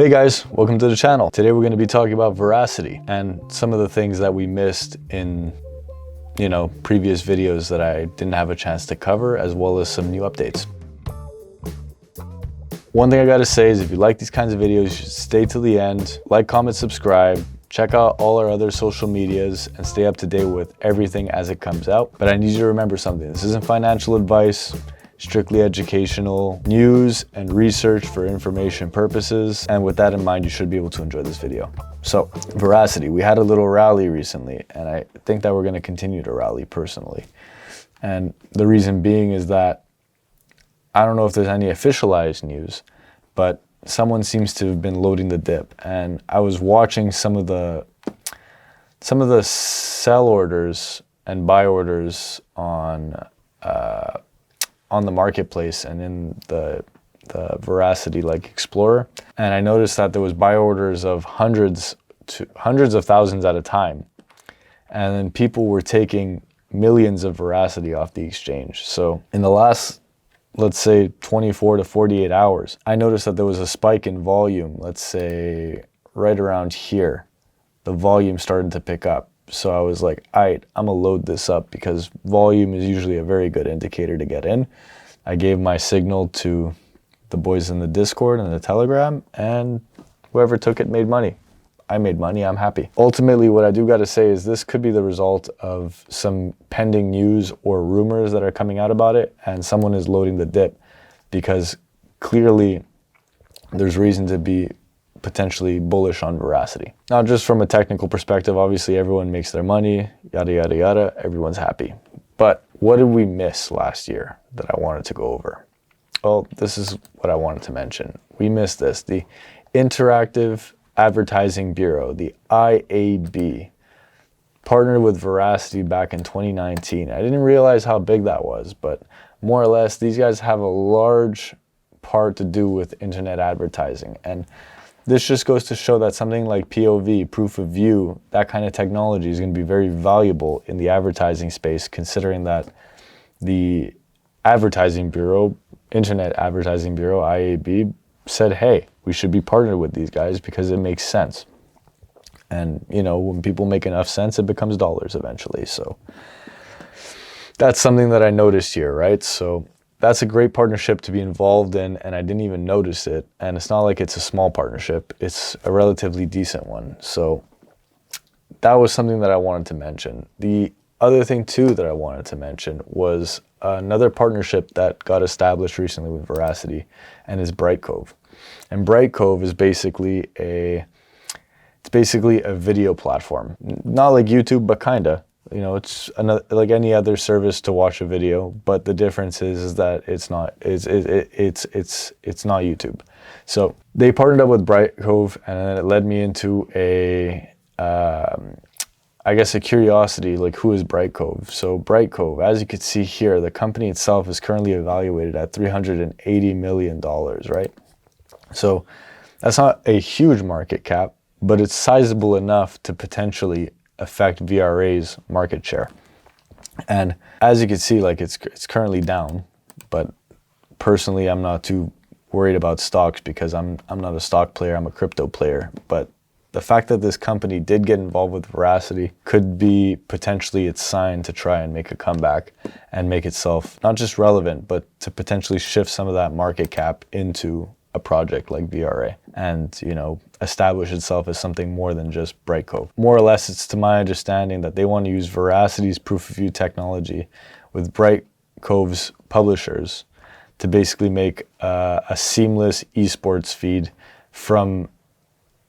Hey guys, welcome to the channel. Today we're going to be talking about Verasity and some of the things that we missed in, previous videos that I didn't have a chance to cover, as well as some new updates. One thing I got to say is if you like these kinds of videos, you should stay till the end, like, comment, subscribe, check out all our other social medias and stay up to date with everything as it comes out. But I need you to remember something. This isn't financial advice. Strictly educational news and research for information purposes. And with that in mind, you should be able to enjoy this video. So Verasity, we had a little rally recently, and I think that we're going to continue to rally personally. And the reason being is that I don't know if there's any officialized news, but someone seems to have been loading the dip. And I was watching some of the sell orders and buy orders on the marketplace and in the Verasity Explorer, and I noticed that there was buy orders of hundreds of thousands at a time, and then people were taking millions of Verasity off the exchange. So in the last, let's say 24 to 48 hours, I noticed that there was a spike in volume. Let's say right around here, the volume started to pick up. So I was like, all right, I'm gonna load this up because volume is usually a very good indicator to get in. I gave my signal to the boys in the Discord and the Telegram, and whoever took it made money. I made money, I'm happy. Ultimately, what I do gotta say is this could be the result of some pending news or rumors that are coming out about it, and someone is loading the dip because clearly there's reason to be potentially bullish on Verasity. Now, just from a technical perspective, obviously everyone makes their money, yada, yada, yada, everyone's happy. But what did we miss last year that I wanted to go over? Well, this is what I wanted to mention. We missed this, the Interactive Advertising Bureau, the IAB, partnered with Verasity back in 2019. I didn't realize how big that was, but more or less, these guys have a large part to do with internet advertising. And this just goes to show that something like POV, proof of view, that kind of technology is going to be very valuable in the advertising space, considering that the Advertising Bureau, Internet Advertising Bureau, IAB, said, hey, we should be partnered with these guys because it makes sense. And, when people make enough sense, it becomes dollars eventually. So that's something that I noticed here, right? So that's a great partnership to be involved in, and I didn't even notice it. And it's not like it's a small partnership. It's a relatively decent one. So that was something that I wanted to mention. The other thing, too, that I wanted to mention was another partnership that got established recently with Verasity, and is Brightcove. And Brightcove is basically a video platform. Not like YouTube, but kinda. It's like any other service to watch a video, but the difference is that it's not YouTube. So they partnered up with Brightcove, and then it led me into a curiosity, like, who is Brightcove? So Brightcove, as you can see here, the company itself is currently evaluated at $380 million, right? So that's not a huge market cap, but it's sizable enough to potentially affect VRA's market share. And as you can see, it's currently down, but personally I'm not too worried about stocks because I'm not a stock player, I'm a crypto player. But the fact that this company did get involved with Verasity could be potentially its sign to try and make a comeback and make itself not just relevant, but to potentially shift some of that market cap into a project like VRA and, establish itself as something more than just Brightcove. More or less, it's to my understanding that they want to use Veracity's proof of view technology with Brightcove's publishers to basically make a seamless esports feed from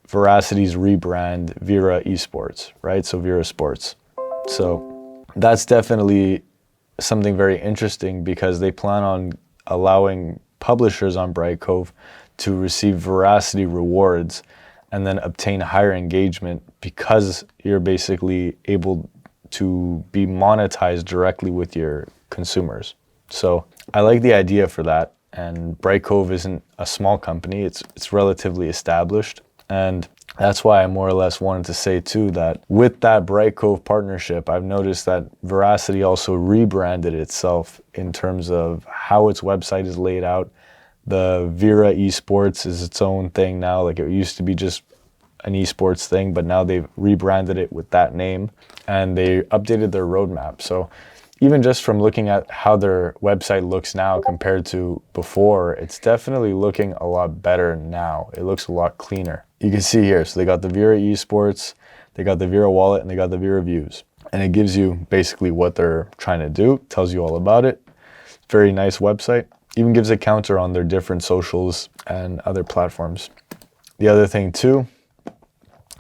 Veracity's rebrand VRA Esports, right? So VRA Sports. So that's definitely something very interesting because they plan on allowing publishers on Brightcove to receive Verasity rewards and then obtain higher engagement because you're basically able to be monetized directly with your consumers. So I like the idea for that, and Brightcove isn't a small company, it's relatively established, and that's why I more or less wanted to say too that with that Brightcove partnership, I've noticed that Verasity also rebranded itself in terms of how its website is laid out, The VRA Esports is its own thing now. Like, it used to be just an esports thing, but now they've rebranded it with that name, and they updated their roadmap. So even just from looking at how their website looks now compared to before, it's definitely looking a lot better now. It looks a lot cleaner. You can see here, so they got the VRA Esports, they got the VRA wallet, and they got the VRA views. And it gives you basically what they're trying to do, tells you all about it. Very nice website. Even gives a counter on their different socials and other platforms. The other thing too,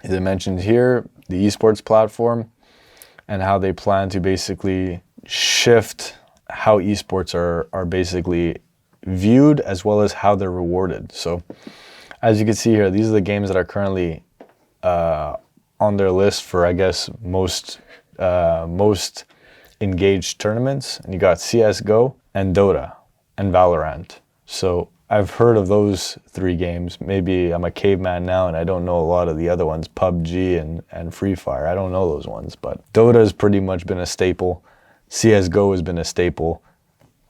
is it mentioned here, the esports platform and how they plan to basically shift how esports are basically viewed, as well as how they're rewarded. So as you can see here, these are the games that are currently on their list for, I guess, most engaged tournaments. And you got CSGO and Dota and Valorant. So I've heard of those 3 games. Maybe I'm a caveman now and I don't know a lot of the other ones, PUBG and Free Fire. I don't know those ones, but Dota has pretty much been a staple. CSGO has been a staple,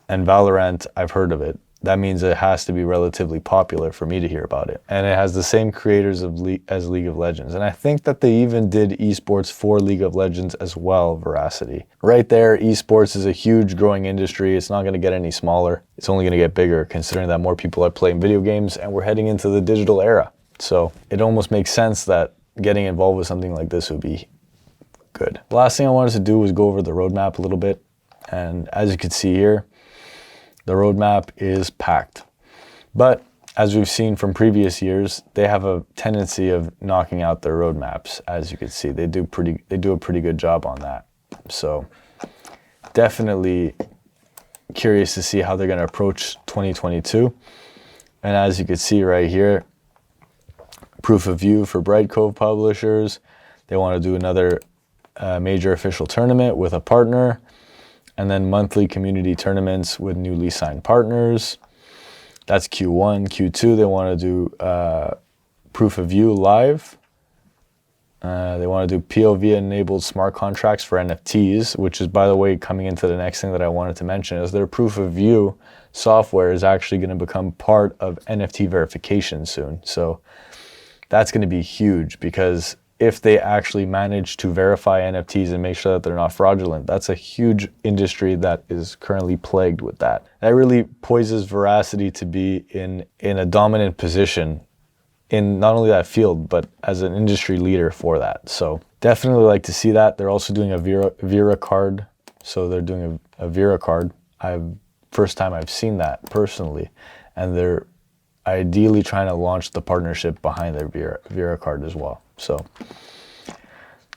and Valorant, I've heard of it. That means it has to be relatively popular for me to hear about it. And it has the same creators as League of Legends. And I think that they even did esports for League of Legends as well, Verasity. Right there, esports is a huge growing industry. It's not going to get any smaller. It's only going to get bigger, considering that more people are playing video games and we're heading into the digital era. So it almost makes sense that getting involved with something like this would be good. The last thing I wanted to do was go over the roadmap a little bit. And as you can see here, the roadmap is packed. But as we've seen from previous years, they have a tendency of knocking out their roadmaps. As you can see, they do a pretty good job on that. So definitely curious to see how they're going to approach 2022. And as you can see right here, proof of view for Bright Cove publishers. They want to do another major official tournament with a partner, and then monthly community tournaments with newly signed partners. That's Q1. Q2, they want to do proof of view live. They want to do POV-enabled smart contracts for NFTs, which is, by the way, coming into the next thing that I wanted to mention, is their proof of view software is actually going to become part of NFT verification soon. So that's going to be huge, because if they actually manage to verify NFTs and make sure that they're not fraudulent, that's a huge industry that is currently plagued with that. That really poises Verasity to be in a dominant position in not only that field, but as an industry leader for that. So definitely like to see that. They're also doing a VRA card. So they're doing a VRA card. First time I've seen that personally. And they're ideally trying to launch the partnership behind their VRA card as well. So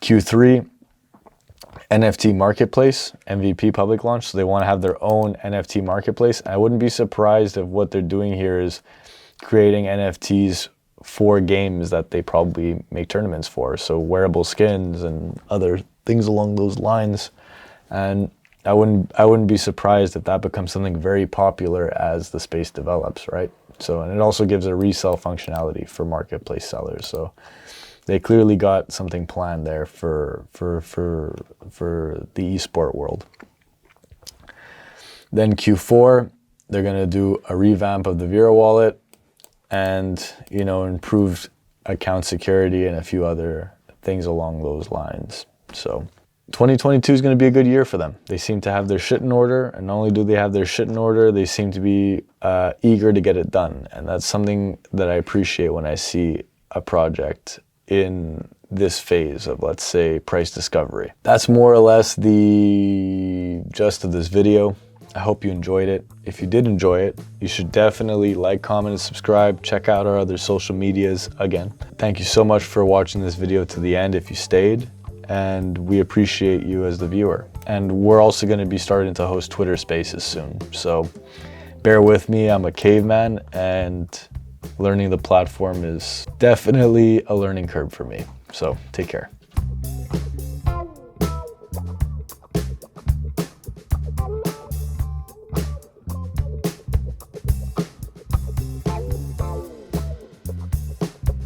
Q3, NFT marketplace, MVP public launch. So they want to have their own NFT marketplace. I wouldn't be surprised if what they're doing here is creating NFTs for games that they probably make tournaments for. So wearable skins and other things along those lines. And I wouldn't be surprised if that becomes something very popular as the space develops, right? So, and it also gives a resale functionality for marketplace sellers. So they clearly got something planned there for the esport world. Then Q4, they're going to do a revamp of the VRA wallet and, you know, improved account security and a few other things along those lines. So 2022 is going to be a good year for them. They seem to have their shit in order, and not only do they have their shit in order, they seem to be eager to get it done. And that's something that I appreciate when I see a project in this phase of, let's say, price discovery. That's more or less the gist of this video. I hope you enjoyed it. If you did enjoy it, you should definitely like, comment, and subscribe. Check out our other social medias again. Thank you so much for watching this video to the end if you stayed, and we appreciate you as the viewer. And we're also going to be starting to host Twitter Spaces soon. So bear with me, I'm a caveman, and learning the platform is definitely a learning curve for me. So take care.